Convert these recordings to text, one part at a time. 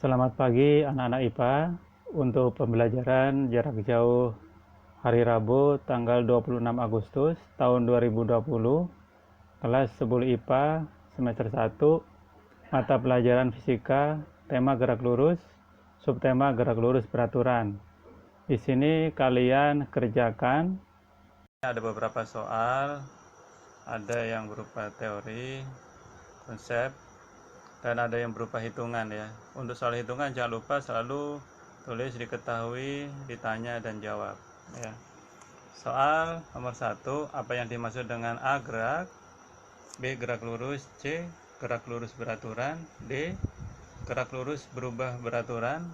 Selamat pagi anak-anak IPA. Untuk pembelajaran jarak jauh hari Rabu tanggal 26 Agustus tahun 2020, kelas 10 IPA semester 1, mata pelajaran fisika, tema gerak lurus, subtema gerak lurus beraturan. Di sini kalian kerjakan. Ada beberapa soal, ada yang berupa teori, konsep, dan ada yang berupa hitungan ya. Untuk soal hitungan jangan lupa selalu tulis diketahui, ditanya, dan jawab ya. Soal nomor 1, apa yang dimaksud dengan A gerak, B gerak lurus, C gerak lurus beraturan, D gerak lurus berubah beraturan,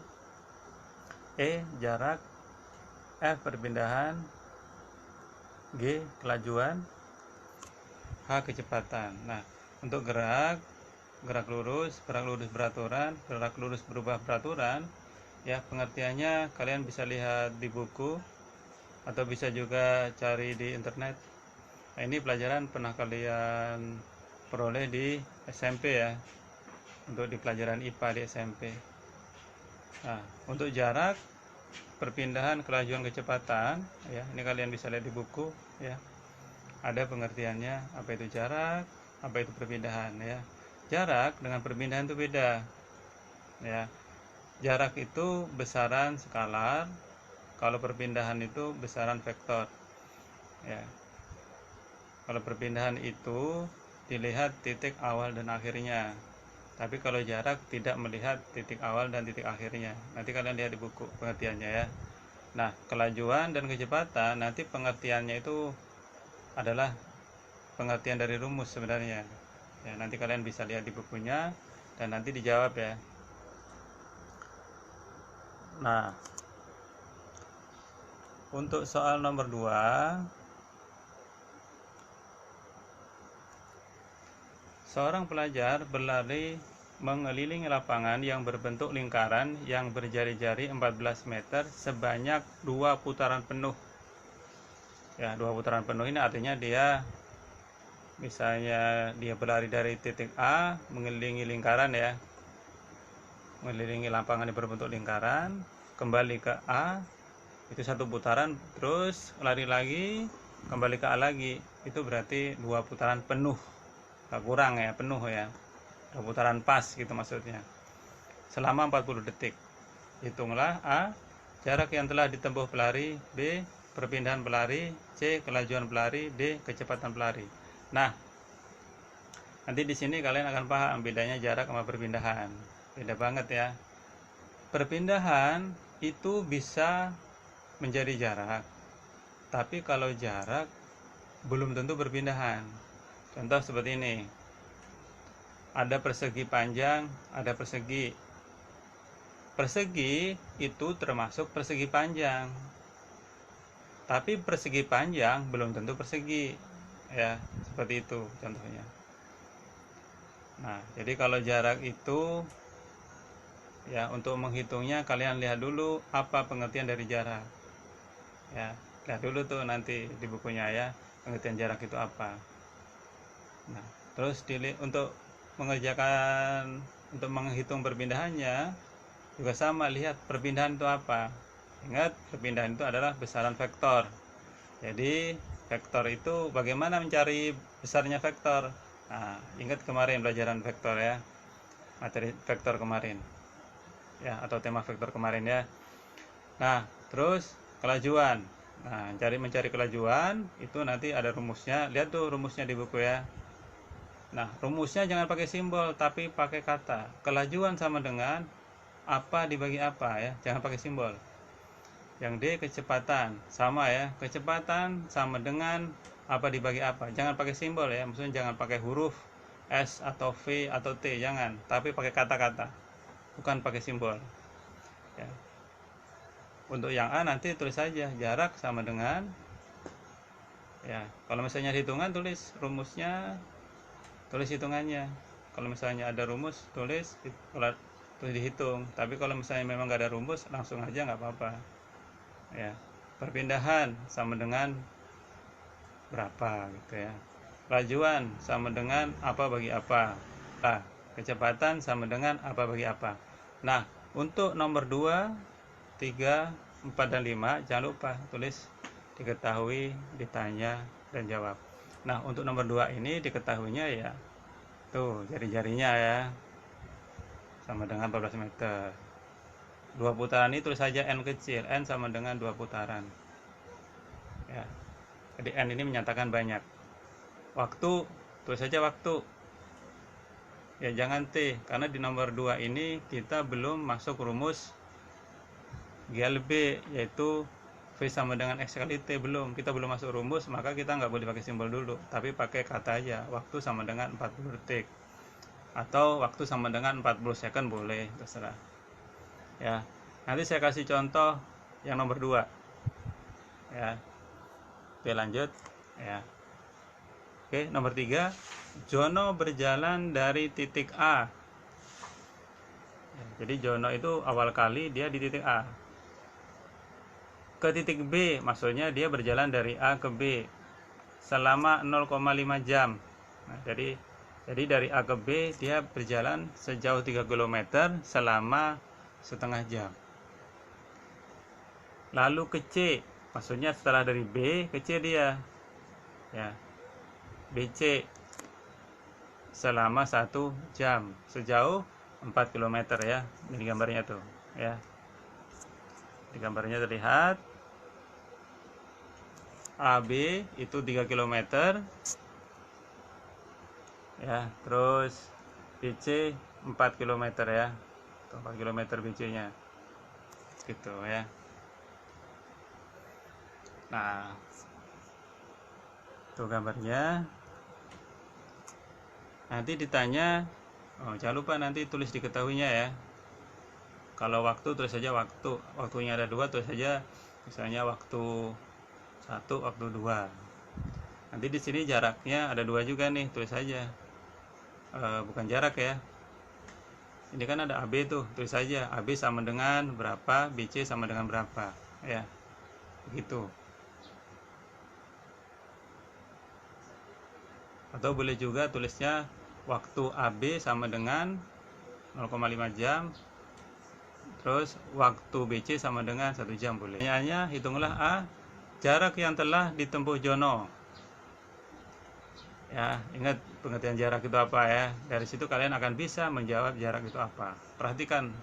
E jarak, F perpindahan, G kelajuan, H kecepatan. Nah, untuk gerak lurus beraturan, gerak lurus berubah beraturan ya, pengertiannya kalian bisa lihat di buku atau bisa juga cari di internet. Nah, ini pelajaran pernah kalian peroleh di SMP ya, untuk di pelajaran IPA di SMP. Nah, untuk jarak, perpindahan, kelajuan, kecepatan ya, ini kalian bisa lihat di buku ya, ada pengertiannya, apa itu jarak, apa itu perpindahan ya. Jarak dengan perpindahan itu beda ya. Jarak itu besaran skalar, kalau perpindahan itu besaran vektor ya. Kalau perpindahan itu dilihat titik awal dan akhirnya, tapi kalau jarak tidak melihat titik awal dan titik akhirnya. Nanti kalian lihat di buku pengertiannya ya. Nah, kelajuan dan kecepatan nanti pengertiannya itu adalah pengertian dari rumus sebenarnya ya. Nanti kalian bisa lihat di bukunya dan nanti dijawab ya. Nah, untuk soal nomor 2, seorang pelajar berlari mengelilingi lapangan yang berbentuk lingkaran yang berjari-jari 14 meter sebanyak 2 putaran penuh ya. 2 putaran penuh ini artinya dia, misalnya dia berlari dari titik A mengelilingi lingkaran ya, mengelilingi lapangan yang berbentuk lingkaran, kembali ke A, itu 1 putaran, terus lari lagi kembali ke A lagi, itu berarti 2 putaran penuh, gak kurang ya, penuh ya, 2 putaran pas gitu maksudnya, selama 40 detik. Hitunglah A jarak yang telah ditempuh pelari, B perpindahan pelari, C kelajuan pelari, D kecepatan pelari. Nah, nanti di sini kalian akan paham bedanya jarak sama perpindahan. Beda banget ya. Perpindahan itu bisa menjadi jarak, tapi kalau jarak belum tentu perpindahan. Contoh seperti ini, ada persegi panjang, ada persegi. Persegi itu termasuk persegi panjang, tapi persegi panjang belum tentu persegi ya, seperti itu contohnya. Nah, jadi kalau jarak itu ya, untuk menghitungnya kalian lihat dulu apa pengertian dari jarak ya, lihat dulu tuh nanti di bukunya ya, pengertian jarak itu apa. Nah, terus untuk mengerjakan, untuk menghitung perpindahannya juga sama, lihat perpindahan itu apa. Ingat, perpindahan itu adalah besaran vektor. Jadi vektor itu bagaimana mencari besarnya vektor. Nah, ingat kemarin pelajaran vektor ya, materi vektor kemarin ya, atau tema vektor kemarin ya. Nah, terus kelajuan. Nah, mencari kelajuan itu nanti ada rumusnya. Lihat tuh rumusnya di buku ya. Nah, rumusnya jangan pakai simbol tapi pakai kata. Kelajuan sama dengan apa dibagi apa ya, jangan pakai simbol. Yang D kecepatan, sama ya, kecepatan sama dengan apa dibagi apa, jangan pakai simbol ya, maksudnya jangan pakai huruf S atau V atau T, jangan, tapi pakai kata-kata, bukan pakai simbol ya. Untuk yang A nanti tulis saja jarak sama dengan ya, kalau misalnya hitungan tulis rumusnya, tulis hitungannya. Kalau misalnya ada rumus tulis dihitung, tapi kalau misalnya memang nggak ada rumus langsung aja nggak apa-apa ya. Perpindahan sama dengan berapa gitu ya, kelajuan sama dengan apa bagi apa, nah kecepatan sama dengan apa bagi apa. Nah, Untuk nomor 2, 3, 4, dan 5 jangan lupa tulis diketahui, ditanya, dan jawab. Nah, untuk nomor 2 ini diketahuinya ya tuh jari-jarinya ya, sama dengan 14 meter. 2 putaran ini tulis saja N kecil, N sama dengan 2 putaran ya. Jadi N ini menyatakan banyak. Waktu, tulis saja waktu ya, jangan T, karena di nomor 2 ini kita belum masuk rumus GLB, yaitu V sama dengan X kali T, belum, kita belum masuk rumus, maka kita nggak boleh pakai simbol dulu, tapi pakai kata aja, waktu sama dengan 40 detik, atau waktu sama dengan 40 second boleh, terserah ya. Nanti saya kasih contoh yang nomor 2 ya. Oke, lanjut ya. Oke, nomor 3, Jono berjalan dari titik A. Jadi Jono itu awal kali dia di titik A ke titik B, maksudnya dia berjalan dari A ke B selama 0,5 jam. Nah, jadi dari A ke B dia berjalan sejauh 3 km selama setengah jam. Lalu ke C, maksudnya setelah dari B ke C dia ya, BC selama 1 jam sejauh 4 km ya. Ini gambarnya tuh ya. Di gambarnya terlihat AB itu 3 km ya, terus BC 4 km ya. Tuh, 4 km BC nya gitu ya. Nah, tuh gambarnya. Nanti ditanya, jangan lupa nanti tulis diketahuinya ya. Kalau waktu tulis saja waktu, waktunya ada 2 tulis saja, misalnya waktu 1, waktu 2. Nanti di sini jaraknya ada 2 juga nih, tulis saja. Bukan jarak ya. Ini kan ada AB tuh, tulis saja AB sama dengan berapa, BC sama dengan berapa ya. Begitu. Atau boleh juga tulisnya waktu AB sama dengan 0,5 jam, terus waktu BC sama dengan 1 jam boleh. Pertanyaannya, hitunglah A jarak yang telah ditempuh Jono ya. Ingat pengertian jarak itu apa ya. Dari situ kalian akan bisa menjawab jarak itu apa. Perhatikan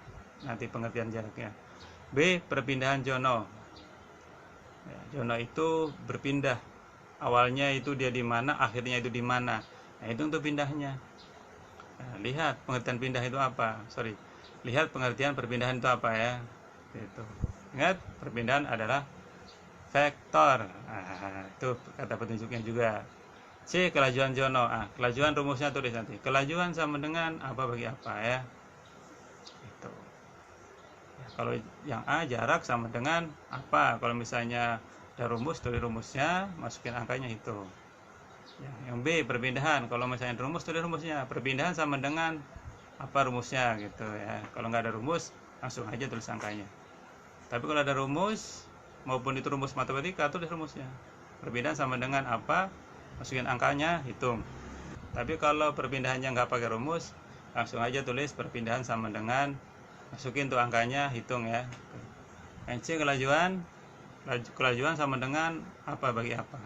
nanti pengertian jaraknya. B, perpindahan Jono ya, Jono itu berpindah, awalnya itu dia di mana, akhirnya itu di mana. Nah, itu untuk pindahnya. Nah, lihat pengertian pindah itu apa. Lihat pengertian perpindahan itu apa ya. Itu. Ingat, perpindahan adalah vektor. Nah, itu kata petunjuknya juga. C, kelajuan Jono. Kelajuan rumusnya tulis nanti. Kelajuan sama dengan apa bagi apa ya. Itu. Ya, kalau yang A jarak sama dengan apa. Kalau misalnya ada rumus, tulis rumusnya, masukin angkanya itu. Ya, yang B, perpindahan. Kalau misalnya ada rumus, tulis rumusnya. Perpindahan sama dengan apa rumusnya gitu ya. Kalau nggak ada rumus, langsung aja tulis angkanya. Tapi kalau ada rumus, maupun itu rumus matematika, tulis rumusnya. Perpindahan sama dengan apa, masukin angkanya, hitung. Tapi kalau perpindahannya nggak pakai rumus, langsung aja tulis perpindahan sama dengan, masukin tuh angkanya, hitung ya. Yang C, kelajuan sama dengan apa bagi apa.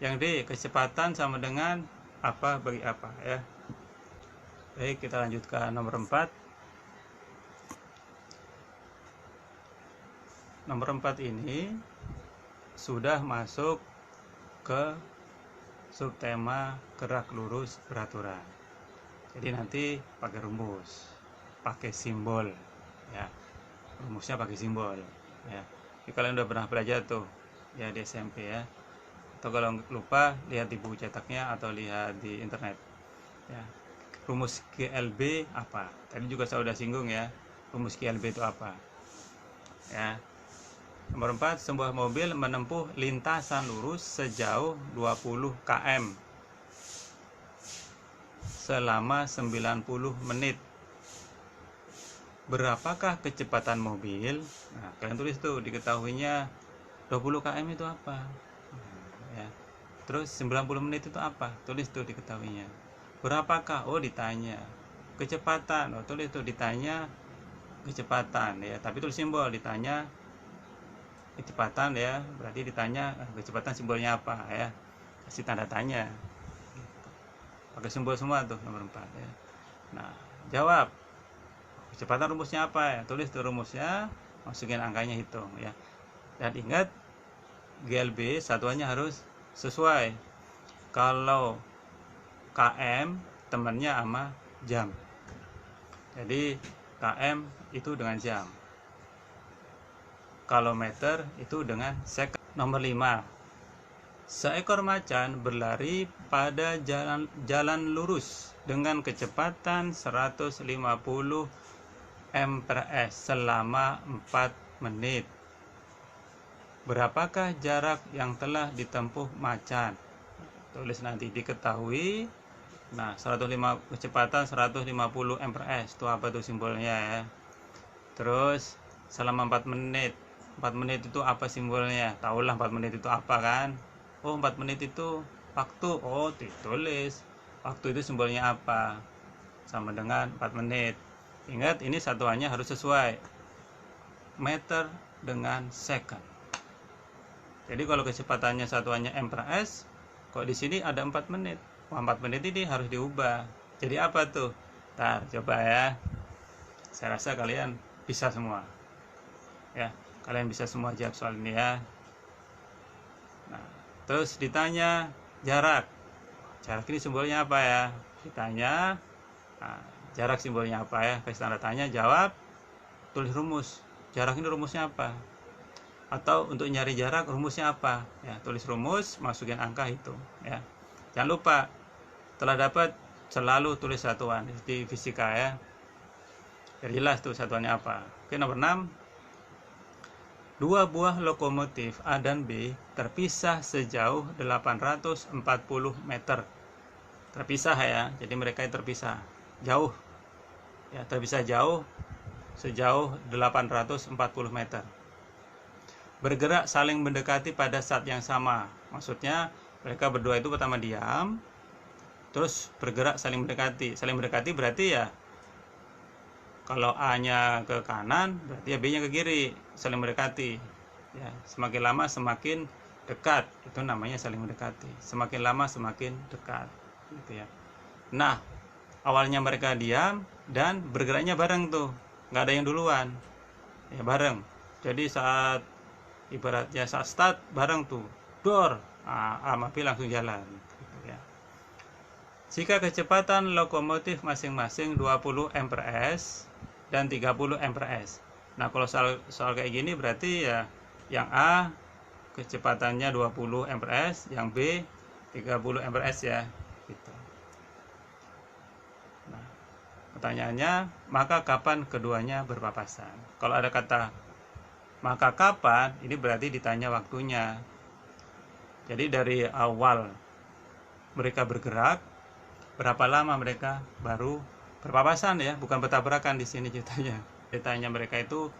Yang D, kecepatan sama dengan apa bagi apa ya. Baik, kita lanjutkan nomor 4. Nomor 4 ini sudah masuk ke subtema gerak lurus beraturan. Jadi nanti pakai rumus, pakai simbol ya. Rumusnya pakai simbol ya. Jadi kalian udah pernah belajar tuh ya di SMP ya. Atau kalau lupa, lihat di buku cetaknya atau lihat di internet ya. Rumus GLB apa? Tadi juga saya udah singgung ya. Rumus GLB itu apa ya. Nomor 4, sebuah mobil menempuh lintasan lurus sejauh 20 km selama 90 menit. Berapakah kecepatan mobil? Nah, kalian tulis tuh diketahuinya 20 km itu apa ya. Terus 90 menit itu apa? Tulis tuh diketahuinya. Berapakah? Oh, ditanya. Kecepatan. Oh, tulis tuh ditanya kecepatan ya, tapi tulis simbol. Ditanya kecepatan ya, berarti ditanya kecepatan simbolnya apa ya, kasih tanda tanya gitu. Pakai simbol semua tuh nomor 4 ya. Nah, jawab kecepatan rumusnya apa ya, tulis tuh rumusnya, masukin angkanya, hitung ya. Dan ingat, GLB satuannya harus sesuai. Kalau km temannya sama jam, jadi km itu dengan jam, kalau meter itu dengan second. Nomor 5, seekor macan berlari pada jalan lurus dengan kecepatan 150 m/s selama 4 menit. Berapakah jarak yang telah ditempuh macan? Tulis nanti diketahui. Nah, 105 kecepatan 150 m/s itu apa tuh simbolnya ya. Terus selama 4 menit. 4 menit itu apa simbolnya? Tahulah 4 menit itu apa kan? Oh, 4 menit itu waktu. Oh, ditulis. Waktu itu simbolnya apa? Sama dengan 4 menit. Ingat, ini satuannya harus sesuai. Meter dengan second. Jadi kalau kecepatannya satuannya m/s, kok di sini ada 4 menit. 4 menit ini harus diubah. Jadi apa tuh? Ntar coba ya. Saya rasa kalian bisa semua. Ya, kalian bisa semua jawab soal ini ya. Nah, terus ditanya jarak. Jarak ini simbolnya apa ya? Ditanya, nah, jarak simbolnya apa ya? Kasih tanda tanya, jawab, tulis rumus. Jarak ini rumusnya apa? Atau untuk nyari jarak rumusnya apa? Ya, tulis rumus, masukin angka, hitung ya. Jangan lupa, setelah dapat selalu tulis satuan di fisika ya. Biar jelas tuh satuannya apa. Oke, nomor 6. Dua buah lokomotif A dan B terpisah sejauh 840 meter. Terpisah ya, jadi mereka terpisah jauh. Ya, terpisah jauh sejauh 840 meter. Bergerak saling mendekati pada saat yang sama. Maksudnya mereka berdua itu pertama diam, terus bergerak saling mendekati. Saling mendekati berarti ya, kalau A-nya ke kanan, berarti ya B-nya ke kiri, saling mendekati. Ya, semakin lama semakin dekat, itu namanya saling mendekati. Semakin lama semakin dekat, gitu ya. Nah, awalnya mereka diam dan bergeraknya bareng tuh, nggak ada yang duluan, ya bareng. Jadi saat ibaratnya saat start bareng tuh, door, A sama B langsung jalan. Gitu ya. Jika kecepatan lokomotif masing-masing 20 m/s dan 30 m/s. Nah, kalau soal kayak gini berarti ya yang A kecepatannya 20 m/s, yang B 30 m/s ya. Gitu. Nah, pertanyaannya, maka kapan keduanya berpapasan? Kalau ada kata maka kapan, ini berarti ditanya waktunya. Jadi dari awal mereka bergerak, berapa lama mereka baru berpapasan ya, bukan bertabrakan di sini ceritanya. Ditanya mereka itu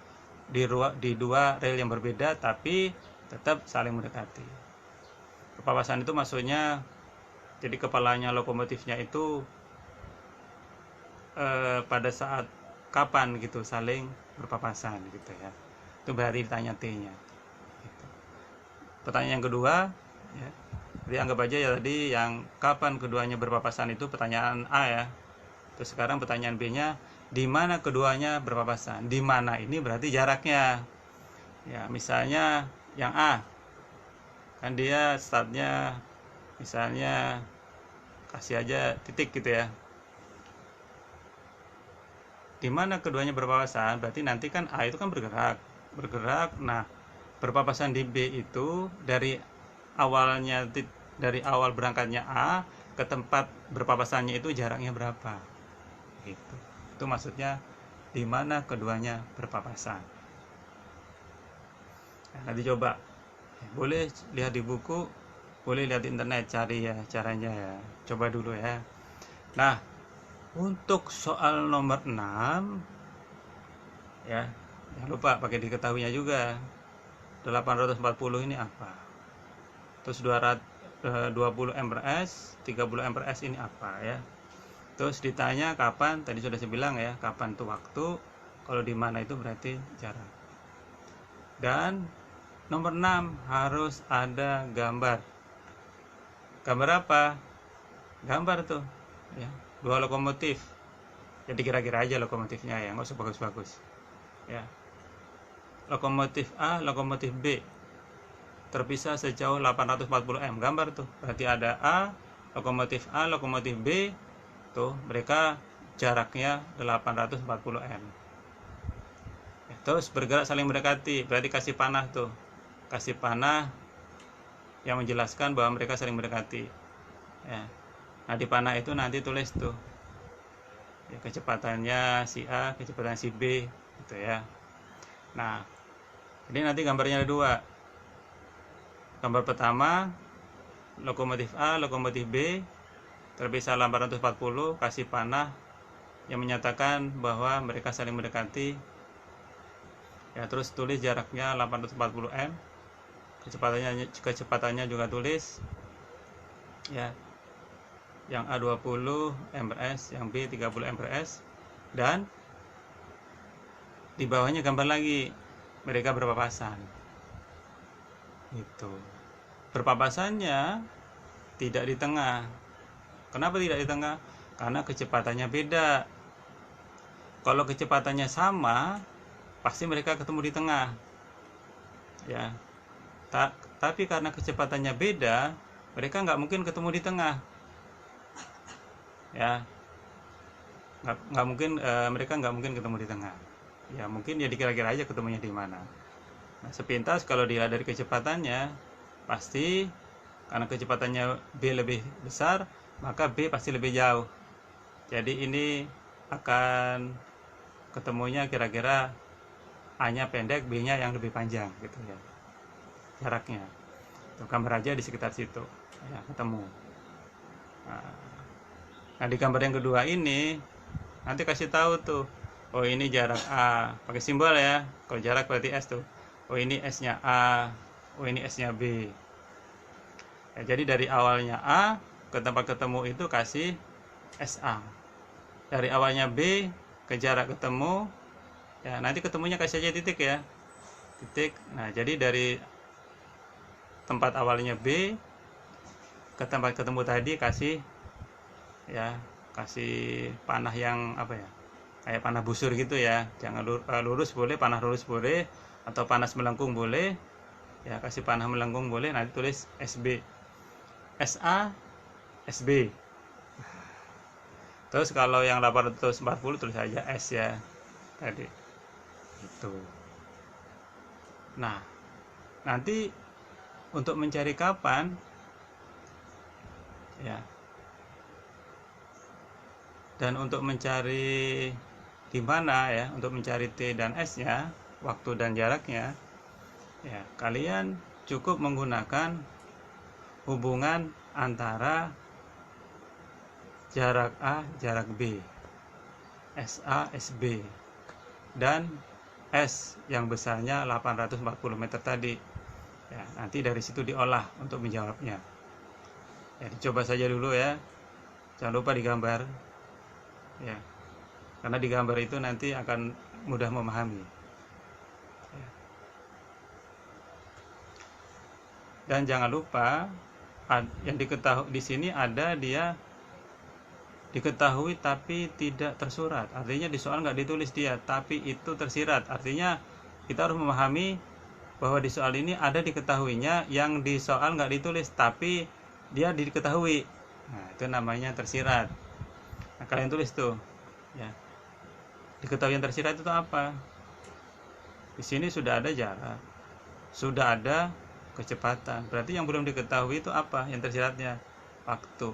di dua rel yang berbeda tapi tetap saling mendekati. Berpapasan itu maksudnya jadi kepalanya lokomotifnya itu pada saat kapan gitu saling berpapasan gitu ya. Itu berarti ditanya T-nya. Gitu. Pertanyaan yang kedua, ya, jadi anggap aja ya tadi yang kapan keduanya berpapasan itu pertanyaan A ya. Terus sekarang pertanyaan B-nya, di mana keduanya berpapasan? Di mana ini berarti jaraknya. Ya, misalnya yang A, kan dia startnya misalnya kasih aja titik gitu ya. Di mana keduanya berpapasan? Berarti nanti kan A itu kan bergerak. Nah, berpapasan di B itu dari awalnya, dari awal berangkatnya A ke tempat berpapasannya itu jaraknya berapa gitu. Itu maksudnya di mana keduanya berpapasan. Nah, nanti coba, boleh lihat di buku, boleh lihat di internet, cari ya caranya ya, coba dulu ya. Nah, untuk soal nomor 6 ya, jangan lupa pakai diketahuinya juga. 840 ini apa? Terus 20 m/s, 30 m/s ini apa ya? Terus ditanya kapan, tadi sudah saya bilang ya, kapan tuh waktu. Kalau di mana itu berarti jarak. Dan nomor 6 harus ada gambar. Gambar apa? Gambar tuh ya, dua lokomotif. Jadi kira-kira aja lokomotifnya ya, nggak usah bagus-bagus ya. Lokomotif A, lokomotif B terpisah sejauh 840 m. Gambar tuh, berarti ada A, lokomotif B, tuh mereka jaraknya 840 m. Terus bergerak saling mendekati, berarti kasih panah tuh, kasih panah yang menjelaskan bahwa mereka saling mendekati ya. Nah di panah itu nanti tulis tuh ya, kecepatannya si A, kecepatan si B gitu ya. Nah ini nanti gambarnya ada dua. Gambar pertama, lokomotif A, lokomotif B terpisah 840, kasih panah yang menyatakan bahwa mereka saling mendekati ya. Terus tulis jaraknya 840 m, kecepatannya juga tulis ya, yang A 20 m/s, yang B 30 m/s, dan di bawahnya gambar lagi mereka berpapasan itu. Berpapasannya tidak di tengah. Kenapa tidak di tengah? Karena kecepatannya beda. Kalau kecepatannya sama, pasti mereka ketemu di tengah ya. Tapi karena kecepatannya beda, mereka nggak mungkin ketemu di tengah ya. Nggak mungkin, mereka nggak mungkin ketemu di tengah ya. Mungkin ya dikira-kira aja ketemunya di mana. Nah sepintas kalau dilihat dari kecepatannya, pasti karena kecepatannya B lebih besar, maka B pasti lebih jauh. Jadi ini akan ketemunya kira-kira A-nya pendek, B-nya yang lebih panjang gitu ya jaraknya. Tuh, gambar aja di sekitar situ ya, ketemu. Nah di gambar yang kedua ini nanti kasih tahu tuh, oh ini jarak A, pakai simbol ya. Kalau jarak berarti S tuh. Oh ini S-nya A, oh ini S-nya B ya. Jadi dari awalnya A ke tempat ketemu itu kasih SA. Dari awalnya B ke jarak ketemu ya, nanti ketemunya kasih aja titik ya, titik. Nah jadi dari tempat awalnya B ke tempat ketemu tadi kasih ya, kasih panah yang apa ya, kayak panah busur gitu ya. Jangan lurus boleh, panah lurus boleh, atau panas melengkung boleh ya. Kasih panah melengkung boleh, nanti tulis SB, SA, SB. Terus kalau yang 840 tulis aja S ya tadi itu. Nah nanti untuk mencari kapan ya, dan untuk mencari di mana ya, untuk mencari T dan S nya, waktu dan jaraknya ya, kalian cukup menggunakan hubungan antara jarak A, jarak B, SA, SB, dan S yang besarnya 840 meter tadi ya. Nanti dari situ diolah untuk menjawabnya ya. Dicoba saja dulu ya, jangan lupa digambar ya, karena digambar itu nanti akan mudah memahami ya. Dan jangan lupa yang diketahui di sini ada dia diketahui tapi tidak tersurat. Artinya di soal nggak ditulis dia, tapi itu tersirat. Artinya kita harus memahami bahwa di soal ini ada diketahuinya, yang di soal nggak ditulis tapi dia diketahui. Nah itu namanya tersirat. Nah kalian tulis tuh ya, diketahui yang tersirat itu apa. Di sini sudah ada jarak, sudah ada kecepatan, berarti yang belum diketahui itu apa yang tersiratnya? Waktu.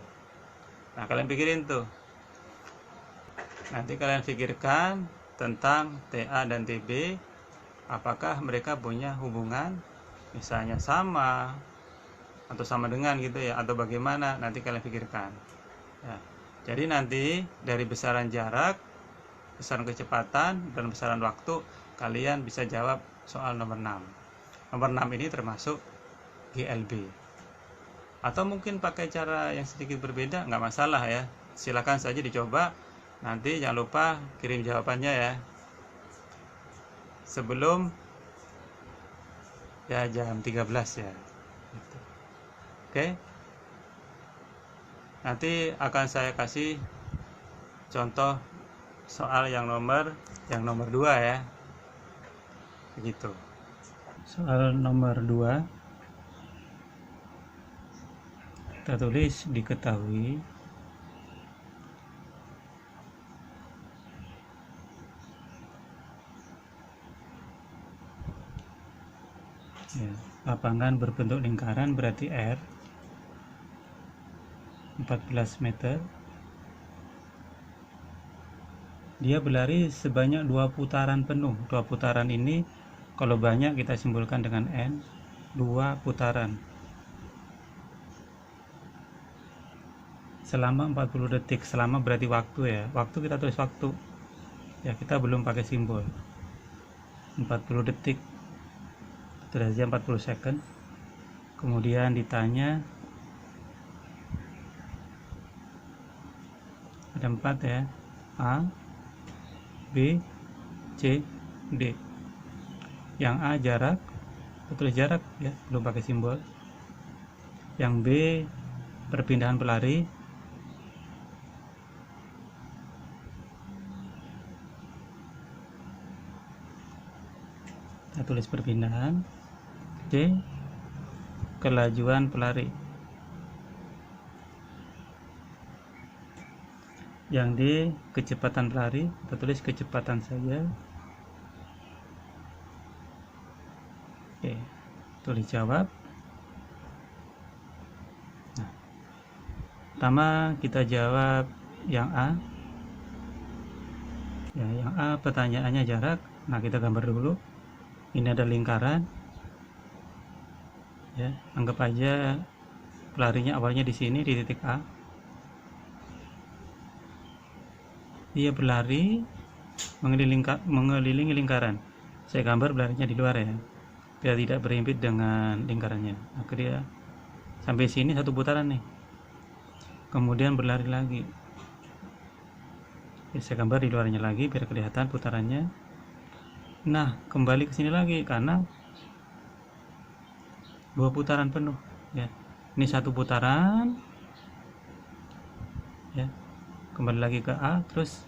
Nah kalian pikirin tuh, nanti kalian pikirkan tentang TA dan TB, apakah mereka punya hubungan misalnya sama atau sama dengan gitu ya, atau bagaimana, nanti kalian pikirkan ya. Jadi nanti dari besaran jarak, besaran kecepatan, dan besaran waktu, kalian bisa jawab soal nomor 6. Nomor 6 ini termasuk GLB. Atau mungkin pakai cara yang sedikit berbeda, nggak masalah ya, silakan saja dicoba. Nanti jangan lupa kirim jawabannya ya. sebelum ya jam 13 ya gitu. Oke, nanti akan saya kasih contoh soal yang nomor 2 ya, begitu. Soal nomor 2 kita tulis diketahui ya, lapangan berbentuk lingkaran berarti R 14 meter. Dia berlari sebanyak 2 putaran penuh. 2 putaran ini kalau banyak kita simbolkan dengan N, 2 putaran. Selama 40 detik. Selama berarti waktu ya. Waktu kita tulis waktu. Ya, kita belum pakai simbol. 40 detik. Sudah saja 40 second. Kemudian ditanya ada 4 ya. A, B, C, D. Yang A jarak, kita tulis jarak ya, belum pakai simbol. Yang B perpindahan pelari. Kita tulis perpindahan. C kelajuan pelari. Yang D kecepatan pelari, kita tulis kecepatan saja. Oke, tulis jawab. Nah, pertama kita jawab yang A ya. Yang A pertanyaannya jarak. Nah, kita gambar dulu. Ini ada lingkaran ya, anggap aja pelarinya awalnya di sini di titik A. Dia berlari mengelilingi lingkaran. Saya gambar berlarinya di luar ya, biar tidak berhimpit dengan lingkarannya. Maka dia sampai sini 1 putaran nih, kemudian berlari lagi. Oke, saya gambar di luarnya lagi biar kelihatan putarannya. Nah, kembali ke sini lagi karena 2 putaran penuh ya. Ini 1 putaran ya, kembali lagi ke A, terus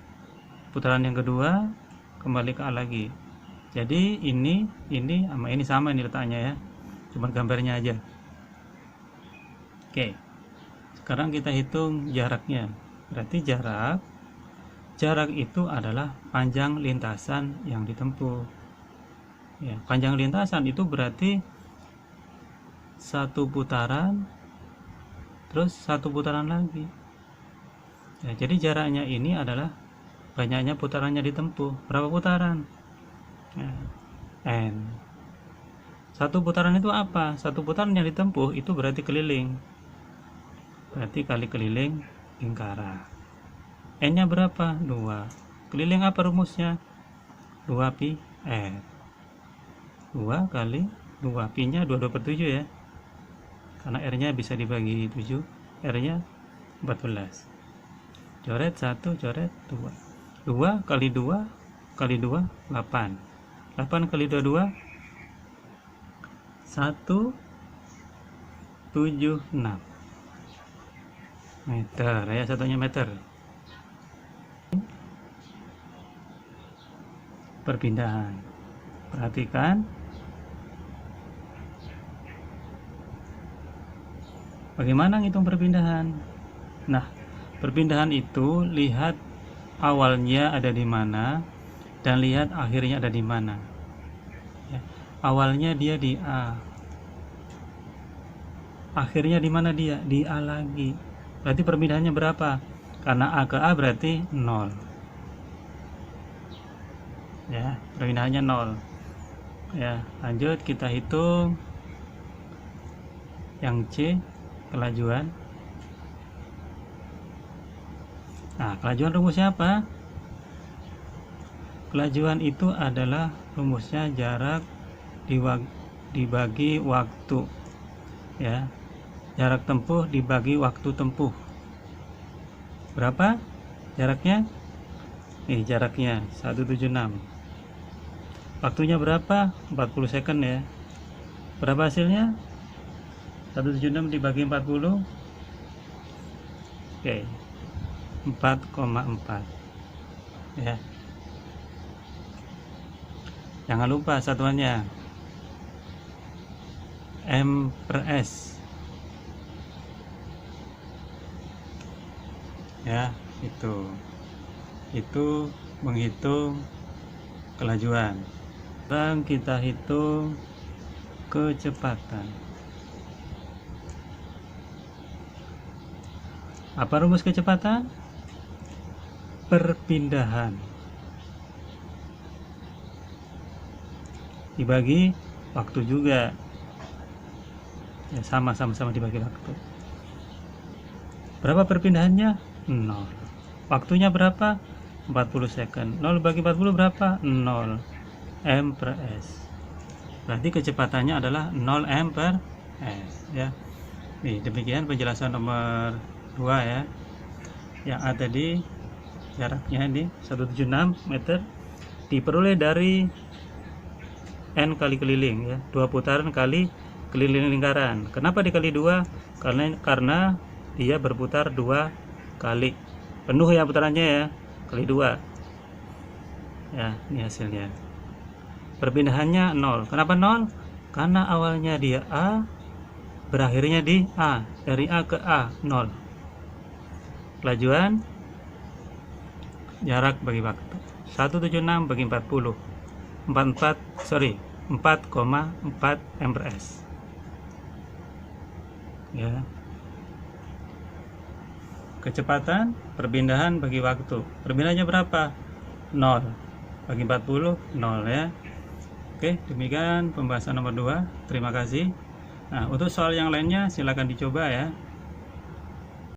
putaran yang kedua kembali ke A lagi. Jadi ini sama ini sama ini letaknya ya, cuma gambarnya aja. Oke, sekarang kita hitung jaraknya. Berarti jarak itu adalah panjang lintasan yang ditempuh ya. Panjang lintasan itu berarti 1 putaran terus 1 putaran lagi ya. Jadi jaraknya ini adalah banyaknya putarannya ditempuh. Berapa putaran ya, N. 1 putaran itu apa? 1 putaran yang ditempuh itu berarti keliling, berarti kali keliling lingkaran. N nya berapa? 2. Keliling apa rumusnya? 2 pi R. 2 kali 2, pi nya 22/7 ya, karena R nya bisa dibagi 7, R nya 14. Coret 1, coret 2. 2 kali 2 kali 2 8. 8 kali 2 2 176 meter ya, satunya meter. Perpindahan, perhatikan bagaimana ngitung perpindahan. Nah, perpindahan itu lihat awalnya ada di mana dan lihat akhirnya ada di mana ya. Awalnya dia di A, akhirnya di mana dia? Di A lagi. Berarti perpindahannya berapa? Karena A ke A berarti 0 ya, perpindahannya 0 ya. Lanjut kita hitung yang C kelajuan. Nah, kelajuan rumusnya apa? Kelajuan itu adalah rumusnya jarak dibagi waktu ya. Jarak tempuh dibagi waktu tempuh. Berapa jaraknya? Nih jaraknya 176. Waktunya berapa? 40 second ya. Berapa hasilnya? 176 dibagi 40. Oke, 4,4 ya. Jangan lupa satuannya M per S ya. Itu menghitung kelajuan. Sekarang kita hitung kecepatan. Apa rumus kecepatan? Perpindahan dibagi waktu juga ya, sama-sama dibagi waktu. Berapa perpindahannya? 0. Waktunya berapa? 40 second. 0 bagi 40 berapa? 0. M per S. Berarti kecepatannya adalah 0 M per S ya. Nih, demikian penjelasan nomor 2 ya. Yang A tadi jaraknya ini 176 meter diperoleh dari N kali keliling ya, 2 putaran kali keliling lingkaran. Kenapa dikali 2? Karena dia berputar 2 kali. Penuh ya putarannya ya, kali 2. Ya, ini hasilnya. Perpindahannya 0. Kenapa 0? Karena awalnya dia A, berakhirnya di A. Dari A ke A 0. Kelajuan jarak bagi waktu 176 bagi 40 4,4 M per S ya. Kecepatan perpindahan bagi waktu, perpindahannya berapa? 0 bagi 40 0 ya. Oke, demikian pembahasan nomor 2. Terima kasih. Nah, untuk soal yang lainnya silakan dicoba ya.